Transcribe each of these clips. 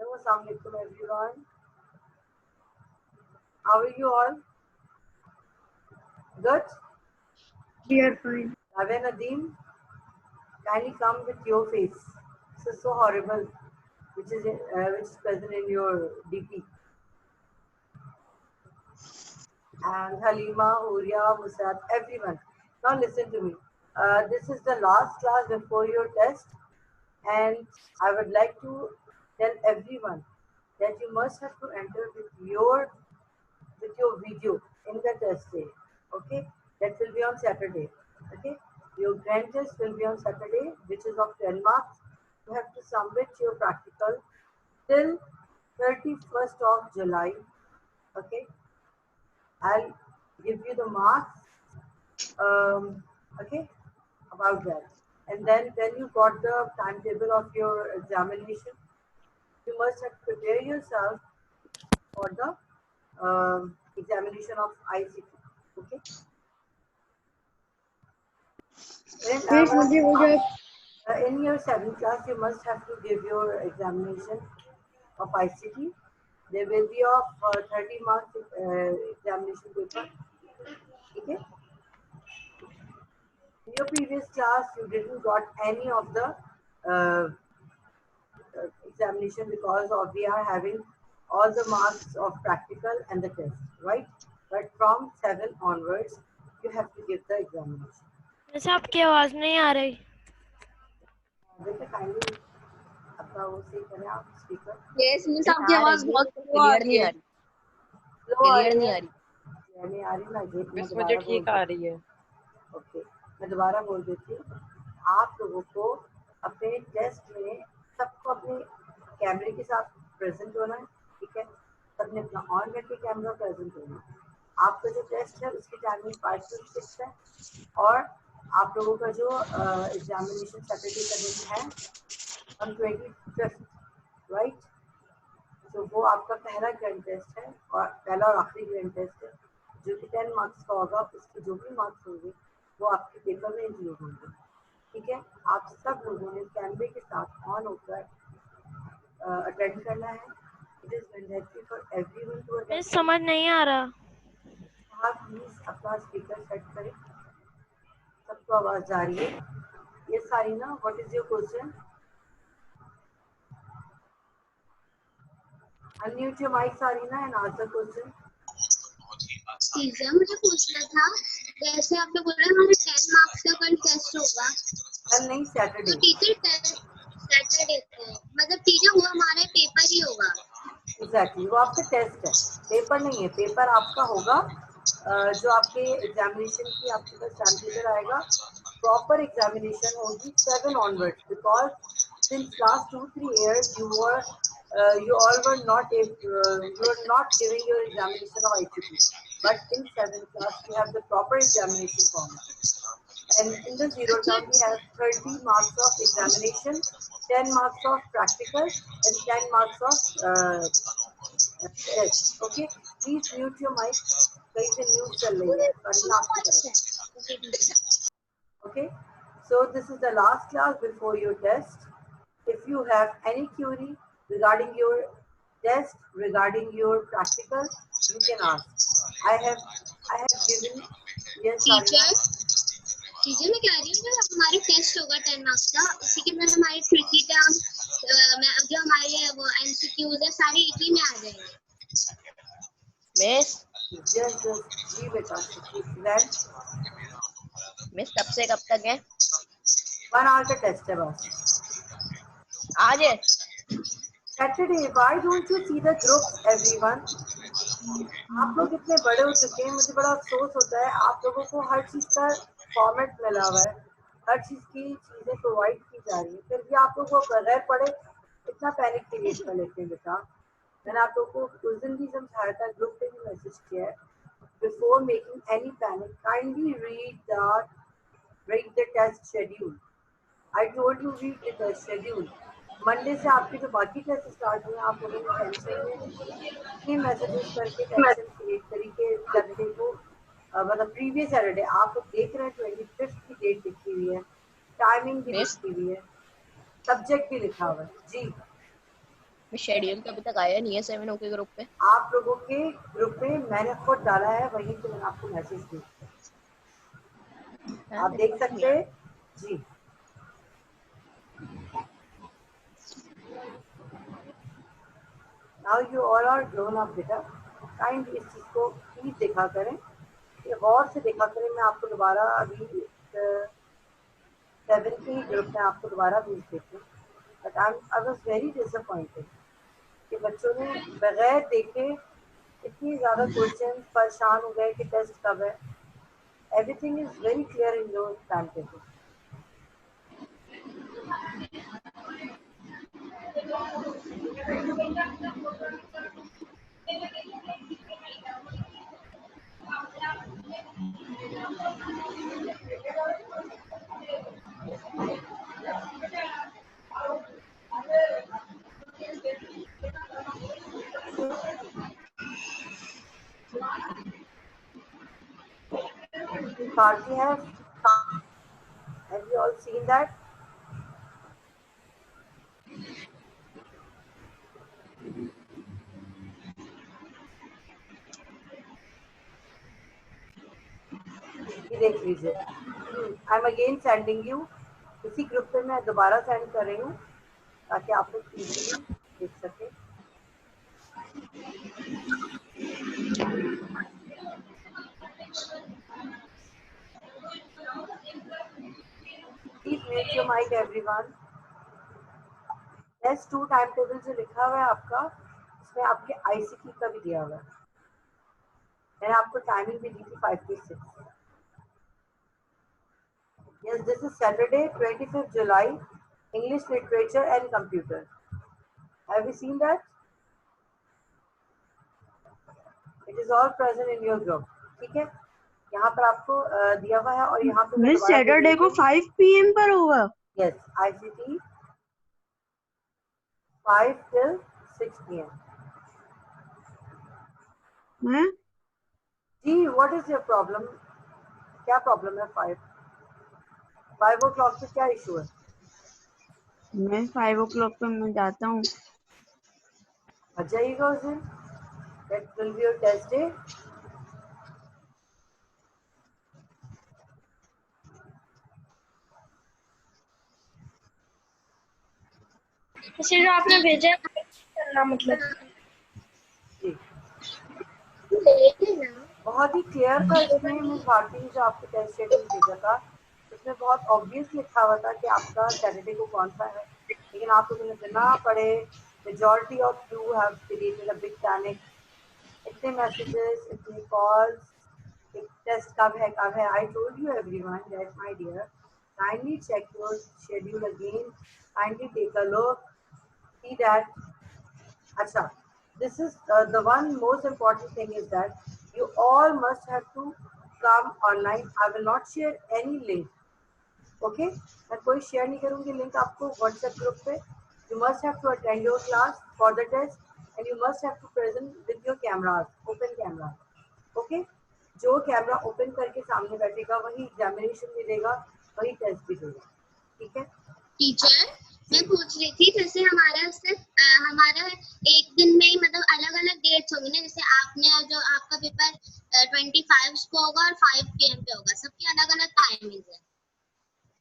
Hello, assalamu alaikum everyone. How are you all? Good? We are fine. Raven Nadeem, kindly come with your face. This is so horrible, which is present in your DP. And Halima, Huria, Musab, everyone. Now listen to me. This is the last class before your test, and I would like to tell everyone that you must have to enter with your video in the test day. Okay, that will be on Saturday. Okay, your grand test will be on Saturday, which is of 10 marks. You have to submit your practical till 31st of July. Okay, I'll give you the marks. Okay, about that. And then when you got the timetable of your examination, you must have prepared yourself for the examination of ICT. Okay. Yes, मुझे हो गया. In your 7th class, you must have to give your examination of ICT. There will be of 30 marks examination paper. Okay. In your previous class, you didn't got any of the examination because of we are having all the marks of practical and the test, right? But from 7 onwards, you have to give the examination. Miss आपकी आवाज नहीं आ रही. बेटा kindly अपना वो सही करें आप स्पीकर. Yes, मिस आपकी आवाज बहुत स्लो आ रही है. क्लियर नहीं आ रही. नहीं आ रही ना गेट में. मुझे ठीक आ रही है. ओके, मैं दोबारा बोल देती हूँ. आप लोगों को अपने टेस्ट में सबको अपने कैमरे के साथ प्रेजेंट होना है. ठीक है, सबने अपना ऑन करके कैमरा प्रेजेंट होना है. आपका जो टेस्ट है उसकी टाइमिंग 5 to 6 है. और आप लोगों का जो एग्जामिनेशन सैटरडे का दिन है on 25th, राइट. तो वो आपका पहला ग्रैंड टेस्ट है और पहला और आखिरी ग्रैंड टेस्ट है जो कि 10 मार्क्स का होगा. उसके जो भी मार्क्स होंगे वो आपके पेपर में इंक्लूड होंगे. ठीक है, आप सब लोगों ने कैमरे के साथ ऑन होकर अटेंड करना है. It is mandatory for everyone to attend. Miss समझ नहीं आ रहा. आप प्लीज अपना स्पीकर सेट करें. सबको आवाज जा रही है? ये Sarina, what is your question? Unmute your mic Sarina and answer question. Teacher मुझे पूछना था, जैसे आपने बोला हमारे 10 मार्क्स का कल टेस्ट होगा. कल नहीं, सैटरडे. तो टीचर सैटरडे को मतलब टीचर वो हमारे पेपर ही होगा. एग्जैक्टली, वो आपका टेस्ट है, पेपर नहीं है. पेपर आपका होगा जो आपके एग्जामिनेशन की आपके पास टाइम टेबल आएगा. प्रॉपर एग्जामिनेशन होगी 7 onwards because since last 2-3 years you all were not giving your examination of ICT, but in 7th class we have the proper examination format, and in the zero term we have 30 marks of examination, 10 marks of practical and 10 marks of test. Okay, please mute your mic. कहीं से news चल रही है, वरना आपकी तरफ. Okay, so this is the last class before your test. If you have any query regarding your test, regarding your practical, you can ask. I have given. Yes, teacher मैं कह रही हूँ जो हमारे टेस्ट होगा 10 मार्क्स का, उसी के अंदर हमारे ट्रिकी टर्म जो हमारे वो एमसीक्यूज है सारे एक ही में आ जाएंगे. मिस जी बेटा. मिस कब से कब तक है? 1 hour का टेस्ट है बस. आज है Saturday. Why don't you see the groups, everyone? आप लोग इतने बड़े हो चुके हैं, मुझे बड़ा अफसोस होता है. आप लोगों को हर चीज का फॉर्मेट मिला हुआ है, हर चीज की चीजें प्रोवाइड की जा रही है, फिर भी आप लोगों को बगैर पढ़े इतना पैनिक क्रिएट कर लेते हैं. बेटा, मैंने आप लोगों को उस दिन भी समझाया था, ग्रुप पे भी मैसेज किया है. Before making any panic, kindly read the test schedule. I told you read the test schedule. Monday से आपके जो बाकी टेस्ट स्टार्ट हुए, आप लोगों ने टेंशन में ये मैसेजेस करके टेंशन क्रिएट करी कि सैटरडे को मतलब प्रीवियस सैटरडे आप लोग देख रहे हैं 25th की डेट लिखी हुई है, टाइमिंग भी लिखी हुई है, सब्जेक्ट भी लिखा हुआ है. जी शेड्यूल तो अभी तक आया नहीं है 7 के ग्रुप पे। आप लोगों के ग्रुप में मैंने खुद डाला है, वहीं से मैंने आपको मैसेज दिया, आप देख सकते हैं जी। Now you all are grown up बेटा, काइंडली इस चीज को प्लीज देखा करें, ये गौर से देखा करें। मैं आपको दोबारा अभी 7 के ग्रुप में आपको दोबारा भेज देती हूँ, but I was very disappointed कि बच्चों ने बगैर देखे इतनी ज़्यादा क्वेश्चन, परेशान हो गए कि टेस्ट कब है। Everything is very clear in your time table. Karti have you all seen that? ये देख लीजिए, आई एम अगेन सेंडिंग यू, इसी ग्रुप पे मैं दोबारा सेंड कर रही हूँ ताकि आप लोग इजीली देख सकें। Please mute your mike everyone. Test 2 time table जो लिखा हुआ है आपका, इसमें आपके आईसीटी का भी दिया हुआ है। मैंने आपको टाइमिंग भी दी थी 5 to 6। Yes, this is Saturday, 25th July, English Literature and Computer. Have you seen that? It is all present in your group. ठीक है, यहाँ पर आपको दिया हुआ है और यहाँ पे मिस सैटरडे को 5 PM पर होगा। Yes, ICT 5 till 6 PM. हैं? जी, what is your problem? क्या प्रॉब्लम है? 5 o'clock पे क्या इशू है? मैं 5 o'clock पे मैं जाता हूँ। आ जाइएगा उस दिन। That will be your test day. जो आपने भेजा करना मतलब जी, लेकिन ना बहुत ही क्लियर था इसमें। मिस भारती ने जो आपको टेस्ट शेड्यूल भेजा था, उसमें बहुत ऑब्वियस लिखा हुआ था कि आपका सैटरडे को कौन सा है, लेकिन आप लोगों ने बिना पढ़े, majority of you have created a big panic. इतने मैसेजेस, इतने कॉल्स, टेस्ट कब है। I told you everyone that my dear, kindly check your schedule again, kindly take a look, see that. अच्छा, this is the one most important thing is that you all must have to come online. I will not share any link. Okay, मैं कोई share नहीं करूँगी link आपको WhatsApp group पे। You must have to attend your class for the test and you must have to present with your cameras, open camera. Okay, जो camera open करके सामने बैठेगा वही एग्जामिनेशन भी देगा, वही टेस्ट भी देगा। ठीक है टीचर, मैं पूछ रही थी जैसे हमारा एक दिन में ही मतलब अलग अलग डेट्स होंगे ना, जैसे आपने जो आपका पेपर 25 को होगा और 5 PM पे होगा, सबकी अलग अलग टाइमिंग है।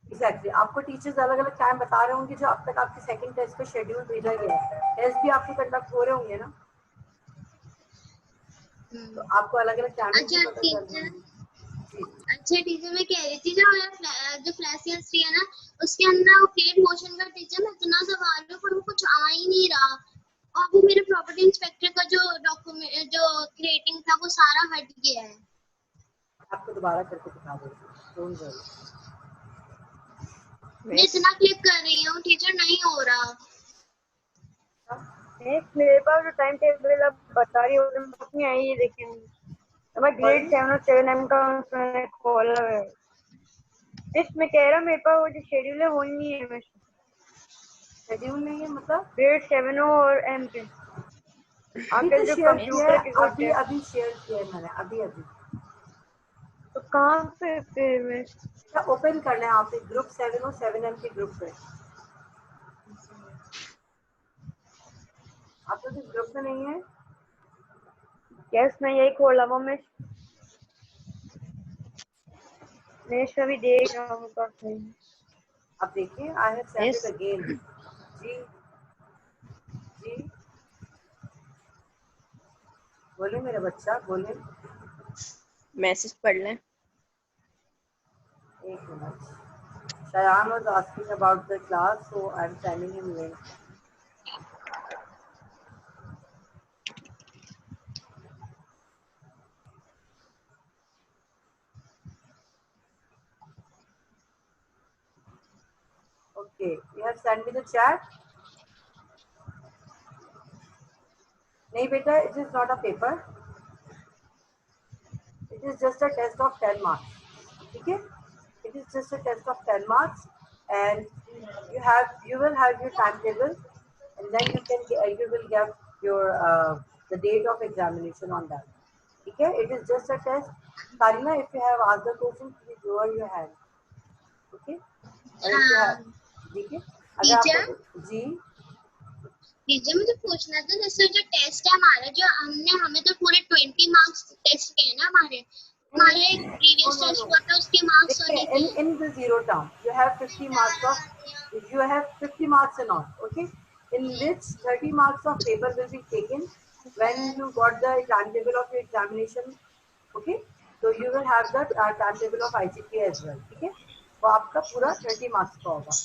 एग्जैक्टली, आपको टीचर्स अलग अलग टाइम बता रहे होंगे। जो अब तक आपके सेकंड टेस्ट का शेड्यूल भेजा गया है, टेस्ट भी आपके कंडक्ट हो रहे होंगे ना, तो आपको अलग अलग टाइमिंग अच्छा पता चल रही है। अच्छा टीचर, मैं कह रही थी जो हमारा जो फ्लैश हिस्ट्री है ना, उसके अंदर वो क्रिएट मोशन का टीचर मैं इतना सवाल है पर वो कुछ आ ही नहीं रहा, और वो मेरे प्रॉपर्टी इंस्पेक्टर का जो डॉक्यूमेंट जो क्रिएटिंग था वो सारा हट गया है। आपको दोबारा करके दिखा देंगे, डोंट वरी। मैं इतना क्लिक कर रही हूँ टीचर, नहीं हो रहा। मेरे पास जो टाइम टेबल अब बता रही हो नहीं आई, ये देखें मैं ग्रेड 7 और 7M का उसमें खोला है। इसमें कह रहा मेरे पास वो जो शेड्यूल है वो नहीं है। मैं शेड्यूल नहीं है मतलब ग्रेड 7 और M के आगे जो कंप्यूटर के अभी अभी शेयर किया है मैंने, अभी अभी। तो कहाँ पे फिर मैं क्या ओपन करना है आपने ग्रुप 7 और 7M के ग्रुप पे। तो किस ग्रुप में नहीं है? यस मैं यही खोला वो मैं सभी देख रहा हूँ काफी। आप देखिए, I have send Yes. It again. जी जी बोले मेरा बच्चा, बोले। मैसेज पढ़ लें। एक minute. Shayan was asking about the class, so I'm sending him link. Okay, you have sent me the chat. नहीं बेटा, it is not a paper. It is just a test of 10 marks. ठीक है? It is just a test of 10 marks, and you will have your timetable, and then you will get your the date of examination on that. ठीक है? It is just a test. Sarina, if you have asked the question, please lower your hand. Okay? और if you have, ठीक है? अगर आपको जी teacher मुझे पूछना था, जैसे जो टेस्ट है हमारा, जो हमें तो पूरे 20 मार्क्स टेस्ट के हैं ना हमारे एक प्रीवियस टेस्ट हुआ था उसके मार्क्स होने थे। in the zero term you have 50 marks of you have 50 marks in all, okay, in which 30 marks of paper will be taken when you got the timetable of your examination, okay, so you will have the timetable of IGPA as well, ठीक है, वो आपका पूरा 30 marks का होगा।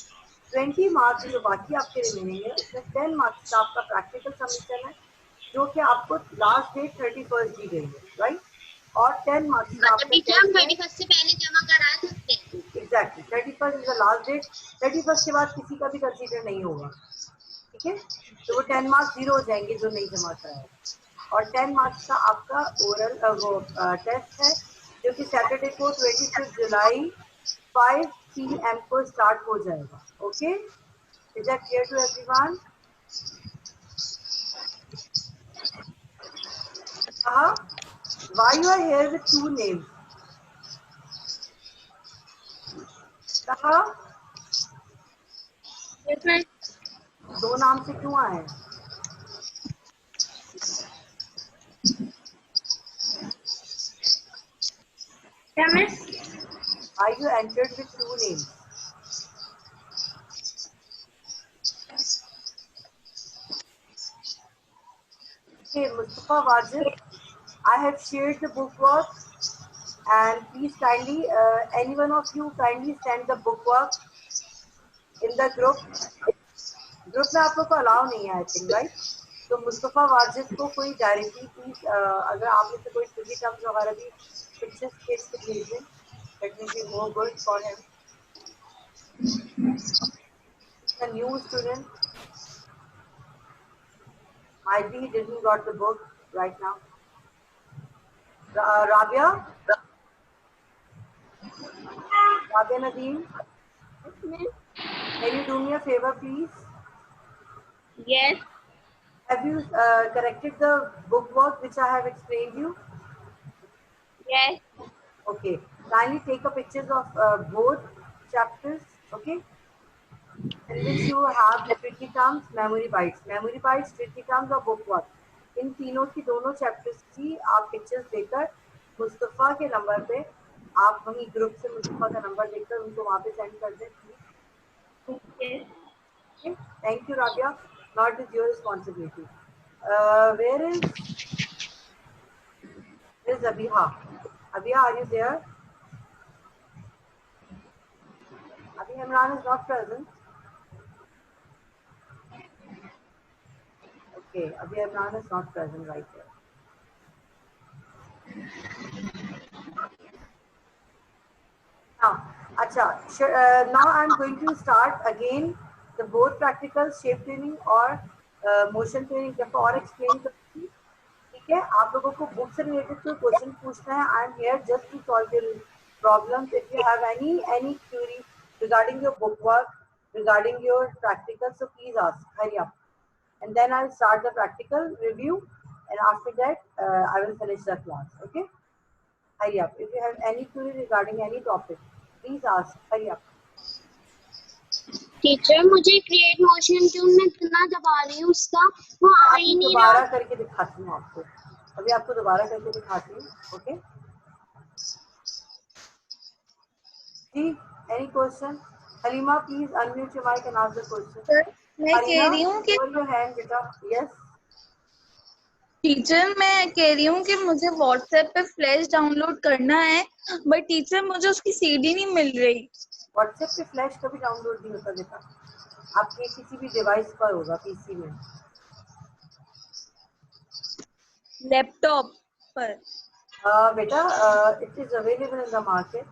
20 marks जो बाकी आपके रिमेनिंग है उसमें 10 मार्क्स का आपका प्रैक्टिकल सबमिशन है, जो कि आपको लास्ट डेट 31 दी गई है, राइट, और 10 मार्क्स का आपका टीचर हम 31 से पहले जमा करा सकते हैं। Exactly 31 is the last date. 31 के बाद किसी का भी कंसीडर नहीं होगा, ठीक है, तो वो 10 मार्क्स जीरो हो जाएंगे जो नहीं जमा कराया, और 10 मार्क्स का आपका ओरल वो टेस्ट है जो कि सैटरडे को 25 जुलाई 5 PM को स्टार्ट हो जाएगा, okay, is that clear to everyone? Why you are here with two names? कहा दो नाम से क्यों आए? क्या मैं Are you entered with two names? Okay, Mustafa Wajid, I have shared the bookwork, and please kindly, any one of you kindly send the bookwork in the group. Group में आप लोग को अलाउ नहीं है आई थिंक, राइट, तो मुस्तफा वाजिद को कोई directly please, अगर आप में से कोई ट्रिकी टर्म्स वगैरह भी पिक्चर्स स्केच के भेजें, that will be more good for him. A new student, might be he didn't got the book right now. Rabia Nadeem, can you do me a favor, please? Yes. Have you corrected the bookwork which I have explained you? Yes. Okay. Kindly take a pictures of both chapters, okay? In which you have the tricky terms, memory bites, tricky terms और bookwork. इन तीनों की दोनों chapters की आप pictures देकर मुस्तफा के number पे, आप वही ग्रुप से मुस्तफा का नंबर देकर उनको वहाँ पे सेंड कर दें please. Yes. Thank you, Rabia. Now it is your responsibility. Where is Abiha? Abiha, are you there? Abhi Imran is not present. Okay, Abhi Imran is not present right here. Now I'm going to start again the both practical shape training or motion training और explain करूँगी, ठीक है, आप लोगों को book से related कोई question पूछना है, I am here just to solve your problems. If you have any query regarding your book work, regarding your practical, so please ask, hurry up, and then I'll start the practical review, and after that I will finish the class, okay, hurry up. If you have any query regarding any topic, please ask, hurry up. Teacher मुझे create motion tune में इतना दबा रही हूँ उसका वो आ ही नहीं रहा। दोबारा करके दिखाती हूँ आपको, अभी आपको दोबारा करके दिखाती हूँ। ओके जी, any question? Halima please unmute your mike and ask the question. Sir मैं कह रही हूँ कि योर हैंड बेटा। यस टीचर मैं कह रही हूँ कि मुझे व्हाट्सएप पे फ्लैश डाउनलोड करना है, बट टीचर मुझे उसकी सीडी नहीं मिल रही। व्हाट्सएप पे फ्लैश कभी डाउनलोड नहीं होता बेटा, आपके किसी भी डिवाइस पर होगा, पीसी में। लैपटॉप पर बेटा it is available in the market.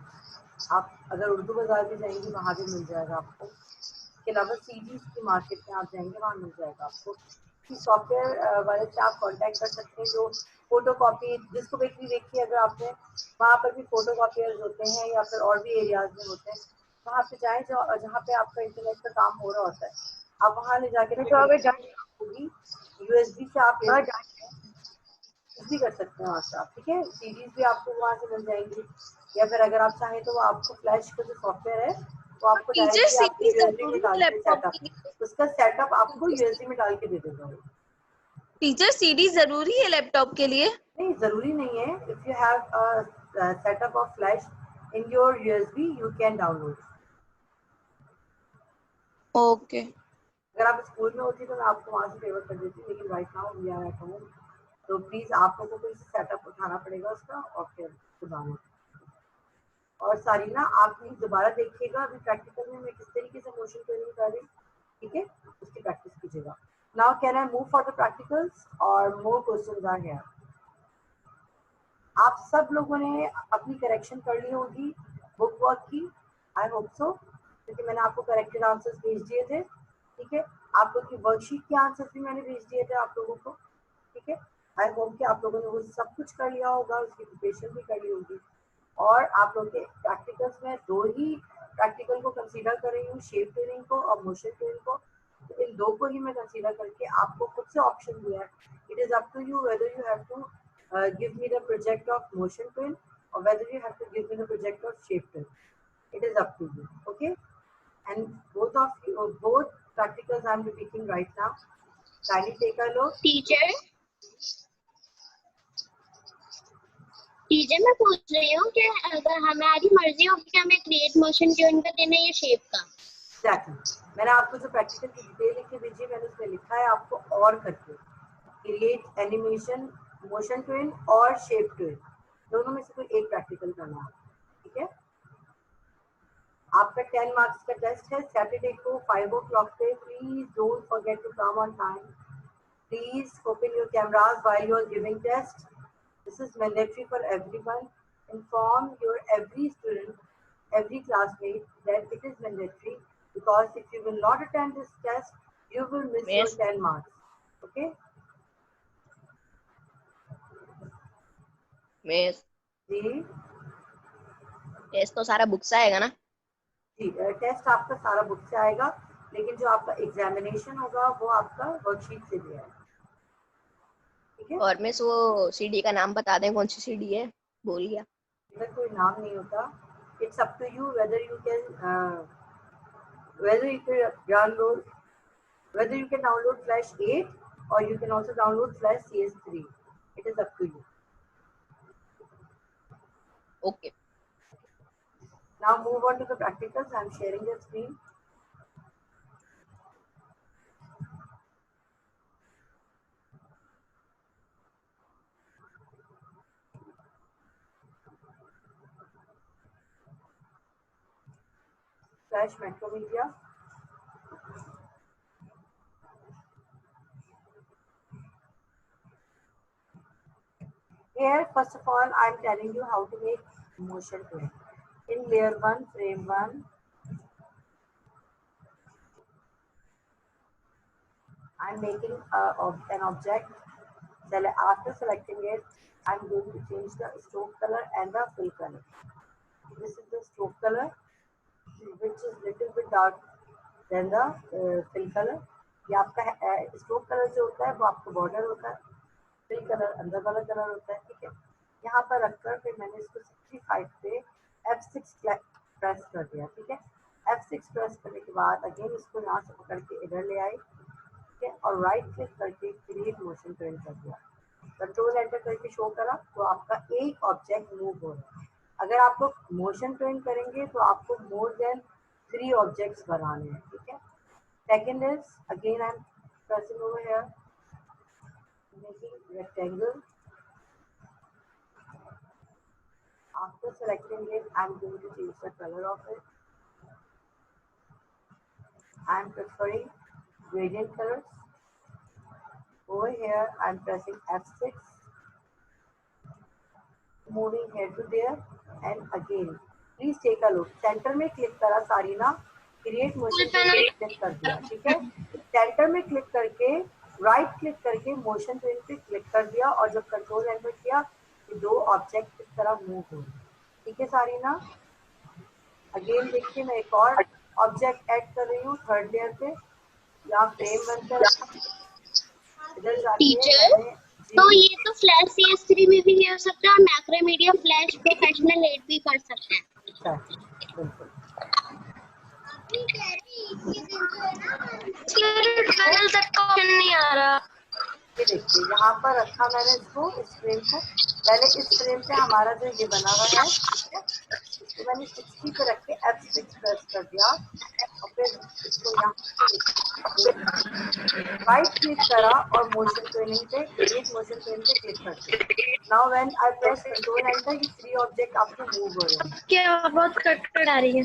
आप अगर उर्दू बाजार में जाएंगे वहाँ भी मिल जाएगा आपको। इसके अलावा सीडीज की मार्केट में आप जाएंगे वहाँ मिल जाएगा आपको। सॉफ्टवेयर वाले से आप कांटेक्ट कर सकते हैं जो फोटो कॉपी, जिसको देखिए अगर आपने वहाँ पर भी फोटो कॉपियर्स होते हैं या फिर और भी एरियाज में होते हैं, वहाँ पे जाएं जहाँ पे आपका इंटरनेट का काम हो रहा होता है, आप वहाँ ले जाके होगी यूएसबी से आप ले कुछ भी कर सकते हैं वहाँ से आप। ठीक है, सीडीज भी आपको वहाँ से मिल जाएंगी, या फिर अगर आप चाहें तो वो आपको फ्लैश का जो सॉफ्टवेयर है वो आपको टीचर डायरेक्टली आपके सीडी यूएसबी में जरूरी डाल के लैपटॉप के लिए? सेटअप, उसका सेटअप आपको यूएसबी में डाल के दे देगा वो। टीचर सीडी जरूरी है लैपटॉप के लिए? नहीं, जरूरी नहीं है। If you have setup of flash in your USB you can download. Okay अगर आप स्कूल में होती तो मैं आपको वहाँ से फेवर कर देती, लेकिन right now we are at home, तो प्लीज आप लोगों को इसे सेटअप उठाना पड़ेगा उसका और फिर डाउनलोड। और सारीना आप प्लीज दोबारा देखिएगा, अभी प्रैक्टिकल में मैं किस तरीके से मोशन ट्रेनिंग कर रही हूँ, ठीक है, उसकी प्रैक्टिस कीजिएगा। Now can I move for the practicals और मोर क्वेश्चंस आर हियर। आप सब लोगों ने अपनी करेक्शन कर ली होगी बुक वर्क की, आई होप सो, क्योंकि मैंने आपको करेक्टेड आंसर्स भेज दिए थे। ठीक है, आप लोग की वर्कशीट के आंसर्स भी मैंने भेज दिए थे आप लोगों को। ठीक है, आई होप कि आप लोगों ने वो सब कुछ कर लिया होगा, उसकी प्रिपरेशन भी कर ली होगी। और आप लोग के प्रैक्टिकल्स में दो ही प्रैक्टिकल को कंसीडर कर रही हूँ, शेप ट्रेनिंग को और मोशन ट्रेनिंग को। तो इन दो को ही मैं कंसीडर करके आपको खुद से ऑप्शन दिया है। It is up to you whether you have to give me the project of motion twin or whether you have to give me the project of shape twin. It is up to you. Okay, and both of you, both practicals I'm repeating right now. Kindly take a look. Teacher मैं पूछ रही हूँ कि अगर हमारी मर्जी हो कि हमें क्रिएट मोशन ट्यून का देना है या शेप का। Exactly. मैंने आपको जो प्रैक्टिकल की डिटेल लिख के भेजी मैंने उसमें लिखा है आपको और करके क्रिएट एनिमेशन, मोशन ट्विन और शेप ट्विन, दोनों में से कोई एक प्रैक्टिकल करना है। ठीक है, आपका 10 मार्क्स का टेस्ट है सैटरडे को 5 o'clock पे। Please don't forget to come on time. Please open your cameras while you are giving test. This is mandatory for everyone. Inform your every student, every classmate that it is mandatory, because if you will not attend this test you will miss your 10 marks. Okay miss जी? Test तो सारा book से आएगा ना? जी, test आपका सारा book से आएगा, लेकिन जो आपका एग्जामिनेशन होगा वो आपका वर्कशीट से भी आएगा। ठीक है, और मिस वो सीडी का नाम बता दें, कौन सी सीडी है? भूल गया। इधर कोई नाम नहीं होता। It's up to you whether you can download, whether you can download flash 8 or you can also download flash CS3. It is up to you. Okay Now move on to the practicals. I am sharing the screen. Flash Macromedia. Here, first of all, I am telling you how to make motion twin. In layer 1, frame 1, I am making an object. After selecting it, I am going to change the stroke color and the fill color. This is the stroke color, which is little bit dark than the fill color. ये आपका stroke colour जो होता है वो आपका border होता है, fill colour अंदर वाला कलर होता है। ठीक है, यहाँ पर रखकर फिर मैंने इसको 65 पे F6 प्रेस कर दिया। ठीक है, F6 प्रेस करने के बाद अगेन इसको यहाँ से पकड़ के इधर ले आए, ठीक है, और राइट क्लिक करके क्रिएट मोशन टू एंटर किया, कंट्रोल एंटर करके शो करा, तो आपका एक ऑब्जेक्ट मूव हो रहा है। अगर आप लोग मोशन टू एंड करेंगे तो आपको मोर देन 3 ऑब्जेक्ट्स बनाने हैं, ठीक है। Second is again I am pressing over here, making rectangle. After selecting it, I'm going to change the color of it. I'm preferring gradient colors. Over here, I'm pressing F6, moving here to there, and again, please take a look. Center में click करा सारीना, create motion पे click कर दिया, ठीक है। Center में click करके, right click करके motion पे click कर दिया, और जब control enter किया, ये 2 ऑब्जेक्ट इस तरह मूव हो गए, ठीक है सारीना। अगेन देखिए मैं एक और ऑब्जेक्ट ऐड कर रही हूँ थर्ड लेयर पे, यहाँ फ्रेम बनकर इधर जाके टीचर, मैंने तो ये तो फ्लैश CS3 में भी हो सकता है और मैक्रोमीडिया फ्लैश प्रोफेशनल 8 भी कर सकते हैं। बिल्कुल पैनल तक का ऑप्शन नहीं आ रहा। ये देखिए यहाँ पर रखा मैंने इसको, इस फ्रेम को, पहले इस फ्रेम पे हमारा जो ये बना हुआ है, ठीक है, इसको मैंने 60 पे रख के F6 प्रेस कर दिया, और फिर इसको यहाँ राइट क्लिक करा और मोशन ट्रेनिंग पे क्रिएट मोशन ट्रेनिंग पे क्लिक कर दिया। Now when I press control enter, ये 3 ऑब्जेक्ट आपके मूव हो रहे हैं। क्या बहुत कट आ रही है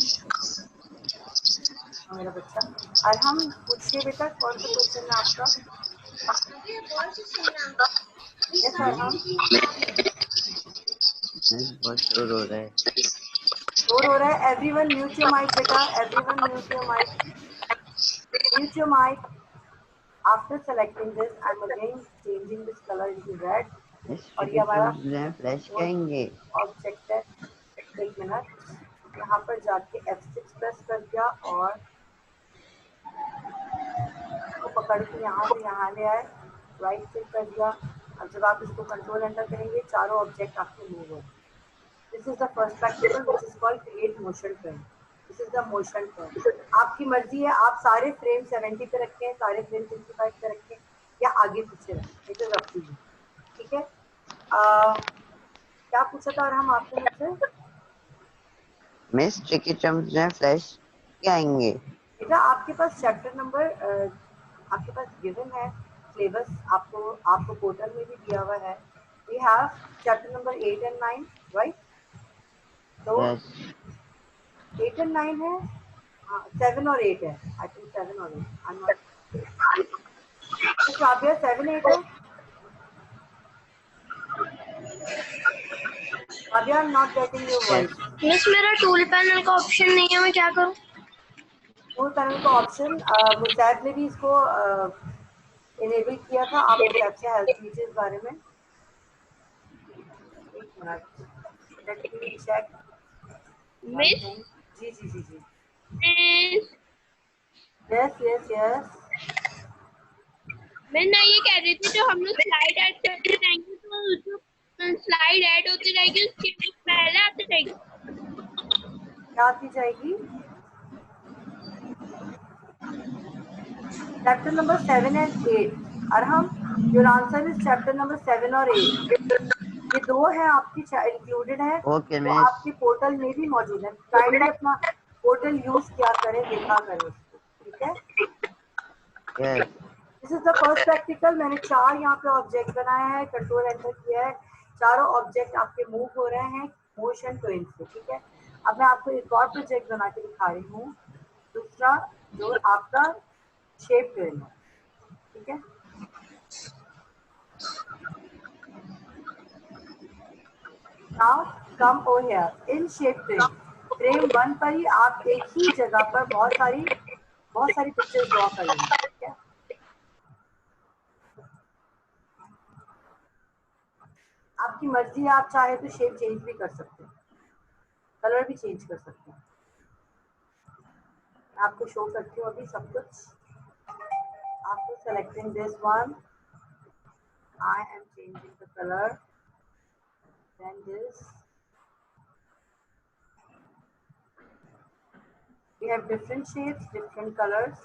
मेरा बच्चा, और हम पूछिए बेटा कौन सा क्वेश्चन है आपका? यस सर, हम बहुत शोर हो रहा है। शोर हो रहा है। एवरीवन म्यूट योर माइक बेटा, everyone mute your mike, mute your mike. After selecting this I am again changing this colour into red, और ये हमारा फ्लैश कहेंगे। ऑब्जेक्ट है। एक मिनट, यहाँ पर जाके F6 प्रेस कर दिया और इसको पकड़ के यहाँ से यहाँ ले आए, राइट क्लिक कर दिया। अब जब आप इसको कंट्रोल एंटर करेंगे, चारों ऑब्जेक्ट आपके मूव होंगे। This is the first practical which is called create motion frame. This is the motion frame. आपकी मर्जी है, आप सारे फ्रेम 70 पे रखें, सारे फ्रेम 65 पे रखें, या आगे पीछे रखें, it is up to you, ठीक है। क्या पूछा था और हम आपने मुझसे? मिस ट्रिकी चम्स में फ्लैश क्या आएंगे? बेटा आपके पास चैप्टर नंबर आपके पास गिवन है, सिलेबस आपको पोर्टल में भी दिया हुआ है। We have chapter number 8 and 9, right? तो 8 and 9 है, हाँ 7 और 8 है, आई थिंक 7 और 8, आई एम नॉट। तो आप 7 8 है, अभी I am not getting your voice. Miss मेरा टूल पैनल का ऑप्शन नहीं है, मैं क्या करूं? टूल पैनल का ऑप्शन मुसैब ने भी इसको इनेबल किया था, आप मुसैब से हेल्प लीजिए इस बारे में। एक minute, let me check. Miss जी जी जी जी, मिस यस यस यस। मैं ना ये कह रही थी, जो हम लोग स्लाइड ऐड करते जाएंगे तो जो स्लाइड ऐड होती रहेगी उसकी पहले आती रहेगी। क्या आती जाएगी? चैप्टर नंबर 7 and 8, और हम your answer is chapter number 7 और 8, ये 2 है आपकी इंक्लूडेड है, ओके तो आपके पोर्टल में भी मौजूद है। काइंडली अपना पोर्टल यूज किया करें, देखा करें उसको, ठीक है। Yes this is the first practical. मैंने 4 यहाँ पे ऑब्जेक्ट बनाया है, कंट्रोल एंटर किया है, चारों ऑब्जेक्ट आपके मूव हो रहे हैं मोशन ट्रेन से, ठीक है। अब मैं आपको एक और प्रोजेक्ट बना के दिखा रही हूँ, दूसरा जो आपका शेप ट्रेन है, ठीक है। Now come over here in shape train, frame 1 पर ही आप एक ही जगह पर बहुत सारी पिक्चर्स ड्रॉ करेंगे, ठीक है। आपकी मर्जी है, आप चाहे तो शेप चेंज भी कर सकते हैं, कलर भी चेंज कर सकते हैं। आपको शो करती हूँ अभी सब कुछ। आपको selecting this one, I am changing the colour, then this, We have different shapes, different colors.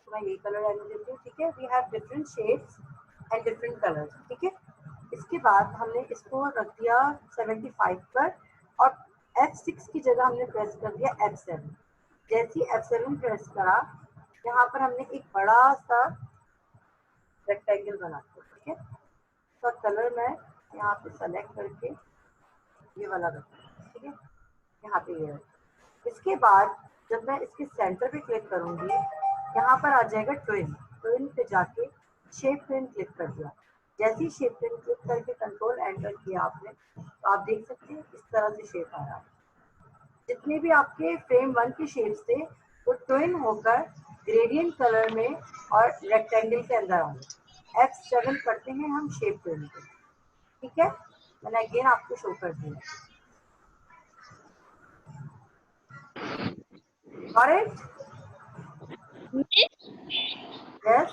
मैं ये कलर रहने देती हूँ, ठीक है। We have different shades and different colours, ठीक है। इसके बाद हमने इसको रख दिया 75 पर और F6 की जगह हमने प्रेस कर दिया F7। जैसे ही F7 प्रेस करा, यहाँ पर हमने एक बड़ा सा रेक्टेंगल बना दिया, ठीक है। तो कलर मैं यहाँ पे सेलेक्ट करके ये वाला रखूँ, ठीक है। यहाँ पे ये रख। इसके बाद जब मैं इसके सेंटर पे क्लिक करूंगी, यहाँ पर आ जाएगा ट्विन। ट्विन पे जाके शेप ट्विन क्लिक कर दिया। जैसे ही शेप ट्विन क्लिक करके कंट्रोल एंटर किया आपने, तो आप देख सकते हैं इस तरह से शेप आ रहा है। जितने भी आपके फ्रेम 1 के शेप्स थे वो ट्विन होकर ग्रेडियंट कलर में और रेक्टेंगल के अंदर आ गए। F7 करते हैं हम शेप ट्विन पे, ठीक है। मैंने अगेन आपको शो कर दिया। Correct? Yes.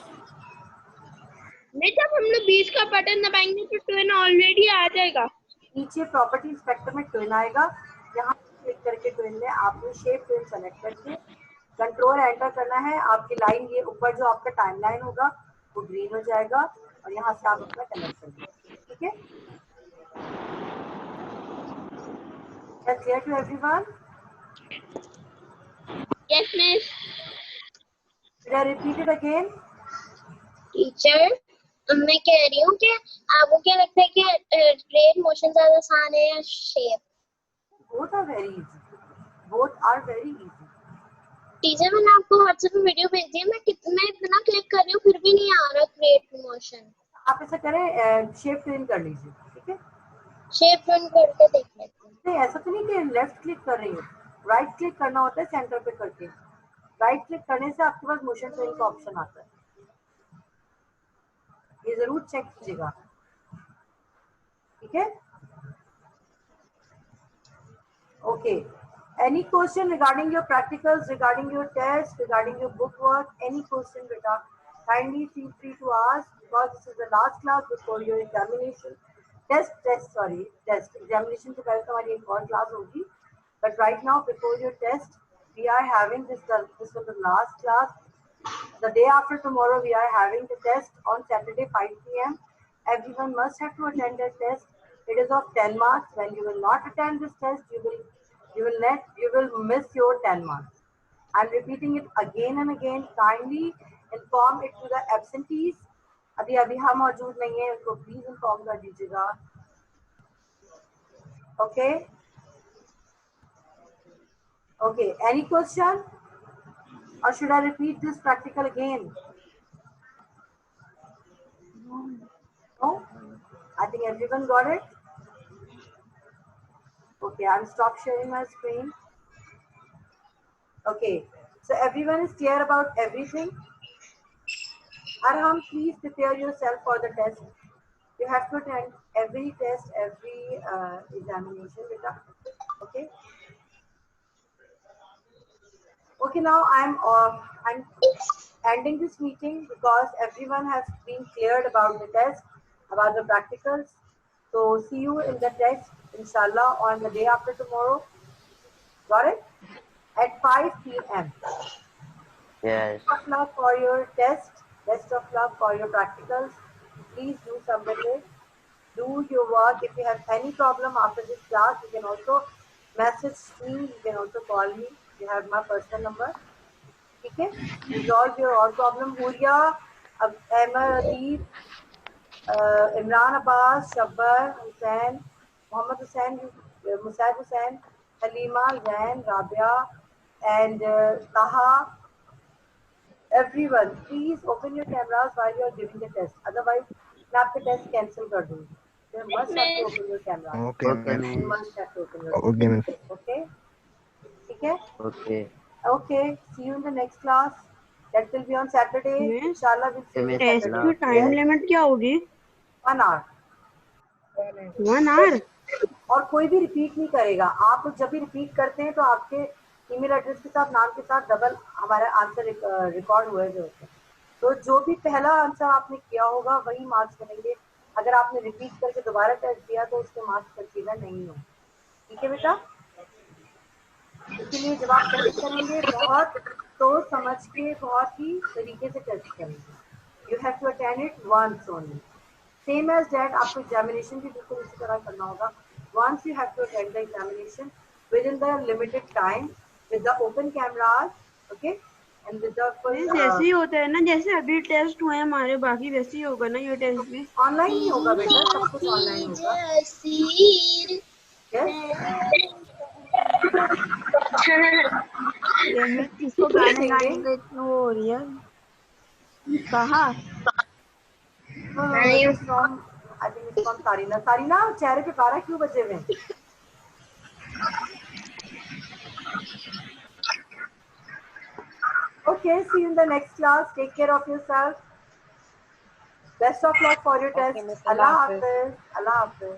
नहीं, जब हम लोग 20 का बटन दबाएंगे तो ट्विन ऑलरेडी आ जाएगा। नीचे प्रॉपर्टी इंस्पेक्टर में ट्विन आएगा, यहाँ क्लिक करके ट्विन में आपने शेप ट्विन सेलेक्ट करके कंट्रोल एंटर करना है। आपकी लाइन ये ऊपर जो आपका टाइमलाइन होगा वो ग्रीन हो जाएगा और यहाँ से आप अपना कनेक्ट कर दीजिए, ठीक है। Clear to everyone? Yes miss. Should I repeat it again? Teacher, मैं कह रही हूँ कि आपको क्या लगता है कि ग्रेड मोशन ज्यादा आसान है या shape? Both are very easy. Both are very easy. Teacher, मैंने आपको व्हाट्सएप पे वीडियो भेज दी है, मैं इतना क्लिक कर रही हूँ फिर भी नहीं आ रहा ग्रेड मोशन। आप ऐसा करें, शेप ट्विन कर लीजिए, ठीक है। शेप ट्विन करके देख लेते हैं। नहीं, ऐसा तो नहीं कि लेफ्ट क्लिक कर रही हूँ, राइट क्लिक करना होता है सेंटर पे करके। राइट क्लिक करने से आपके पास मोशन ट्विन का ऑप्शन आता है, ये जरूर चेक कीजिएगा, ठीक है। Okay, any question regarding your practicals, regarding your test, regarding your book work, any question बेटा, kindly feel free to ask because this is the last class before your examination. Test examination से पहले तो हमारी एक और class होगी, but right now before your test we are having this was the last class. The day after tomorrow we are having the test on Saturday 5 p.m. Everyone must have to attend the test. It is of 10 marks. When you will not attend this test, you will miss your 10 marks. I'm repeating it again and again. Kindly inform it to the absentees. अभी हम मौजूद नहीं है, उनको please inform कर दीजिएगा, okay. Okay, any question or should I repeat this practical again? No? I think everyone got it. Okay, I'll stop sharing my screen. Okay, so everyone is clear about everything. Arham, please prepare yourself for the test. You have to attend every test, every examination, beta. Okay. Okay, now I'm ending this meeting because everyone has been cleared about the test, about the practicals. So see you in the test, inshallah, on the day after tomorrow. Got it? At 5 p.m. Yes. Best of luck for your test. Best of luck for your practicals. Please do submit it. Do your work. If you have any problem after this class, you can also message me. You can also call me. You have my personal number. ठीक है? Resolve your all problem. Huria, Ahmed Adeeb, Imran Abbas, Shabbar Hussain, Muhammad Hussain, Musaid Hussain, Halima, Zain, Rabia, and Taha. Everyone, please open your cameras while you are giving the test. Otherwise, मैं आपका test cancel कर दूँगी. You must have to open your camera. Okay, You miss. must have to open your Okay, miss. Okay? ठीक है? Okay. Okay. See you in the next class. That will be on Saturday. Miss, Inshallah, we'll see you miss, on test Saturday. की time limit क्या होगी? 1 hour. 1 our. और कोई भी repeat नहीं करेगा। आप जब भी रिपीट करते हैं तो आपके ईमेल एड्रेस के साथ नाम के साथ डबल हमारा आंसर रिकॉर्ड हुए जो होते हैं। तो जो भी पहला आंसर आपने किया होगा वही मार्क्स बनेंगे। अगर आपने रिपीट करके दोबारा टेस्ट दिया तो उसके मार्क्स कंसीडर नहीं होंगे। ठीक है बेटा, इसीलिए जब आप टेस्ट करेंगे बहुत सोच समझ के बहुत ही तरीके से टेस्ट करेंगे। You have to attend it once only, same as that. आपको एग्जामिनेशन भी बिल्कुल इसी तरह करना होगा। Once you have to attend the examination within the limited time with the open cameras, okay, and with the full. जैसे ही होता है ना, जैसे अभी टेस्ट हुए हमारे, बाकी वैसे ही होगा ना ये टेस्ट भी। ऑनलाइन ही होगा बेटा, सब कुछ ऑनलाइन होगा। इसको गाने गाने का इतना वो हो रही है। कहा आई थिंक इट्स फ्रॉम सारीना। सारीना, चेहरे पे 12 क्यों बजे हुए हैं? Okay, see you in the next class. Take care of yourself. Best of luck for your test. Allah Hafiz. Allah Hafiz.